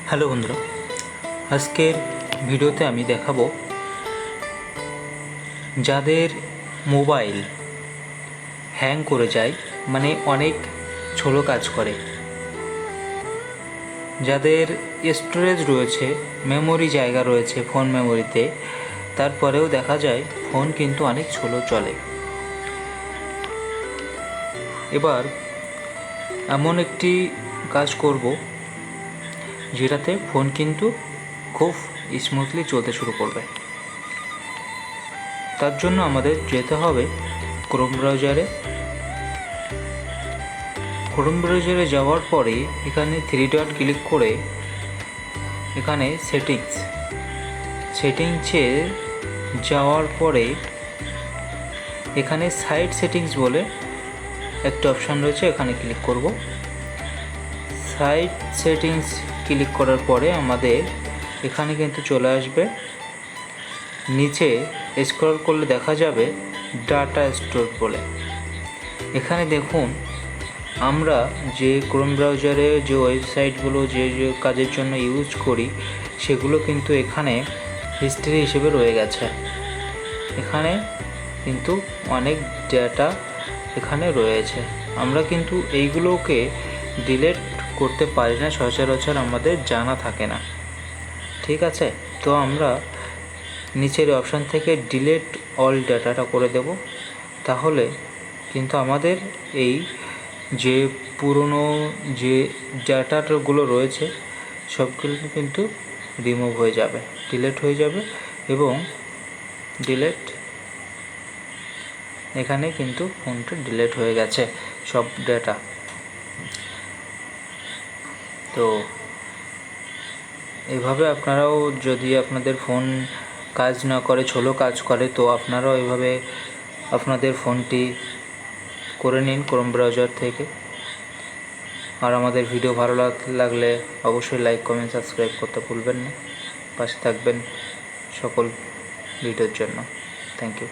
Hello বন্ধুরা, আজকের ভিডিওতে আমি দেখাবো যাদের মোবাইল হ্যাং করে যায়, মানে অনেক স্লো কাজ করে, যাদের স্টোরেজ রয়েছে, মেমোরি জায়গা রয়েছে ফোন মেমোরিতে, তারপরেও দেখা যায় ফোন কিন্তু অনেক স্লো চলে। এবার এমন একটি কাজ করব যেটাতে ফোন কিন্তু খুব স্মুথলি চলতে শুরু করবে। তার জন্য আমাদের যেতে হবে ক্রোম ব্রাউজারে যাওয়ার পরে এখানে 3 ডট ক্লিক করে এখানে সেটিংসে যাওয়ার পরে এখানে সাইট সেটিংস বলে একটা অপশান রয়েছে, এখানে ক্লিক করব। সাইট সেটিংস ক্লিক করার পরে আমাদের এখানে কিন্তু চলে আসবে, নিচে স্ক্রল করলে দেখা যাবে ডাটা স্টোর বলে। এখানে দেখুন, আমরা যে ক্রোম ব্রাউজারে যে ওয়েবসাইটগুলো যে কাজের জন্য ইউজ করি সেগুলো কিন্তু এখানে হিস্ট্রি হিসেবে রয়ে গেছে। এখানে কিন্তু অনেক ডেটা এখানে রয়েছে। আমরা কিন্তু এইগুলোকে ডিলিট করতে পারি না, সচরাচর আমাদের জানা থাকে না, ঠিক আছে? তো আমরা নিচের অপশান থেকে ডিলিট অল ডাটাটা করে দেব। তাহলে কিন্তু আমাদের এই যে পুরনো যে ডাটাগুলো রয়েছে সবগুলো কিন্তু রিমুভ হয়ে যাবে, ডিলিট হয়ে যাবে। এবং ডিলিট, এখানে কিন্তু ফোনটা ডিলিট হয়ে গেছে সব ডাটা। তো এভাবে আপনারাও, যদি আপনাদের ফোন কাজ না করে, স্লো কাজ করে, তো আপনারাও এভাবে আপনাদের ফোনটি করে নিন ক্রোম ব্রাউজার থেকে। আর আমাদের ভিডিও ভালো লাগলে অবশ্যই লাইক, কমেন্ট, সাবস্ক্রাইব করতে ভুলবেন না। পাশে থাকবেন সকল ভিডিওর জন্য। Thank you.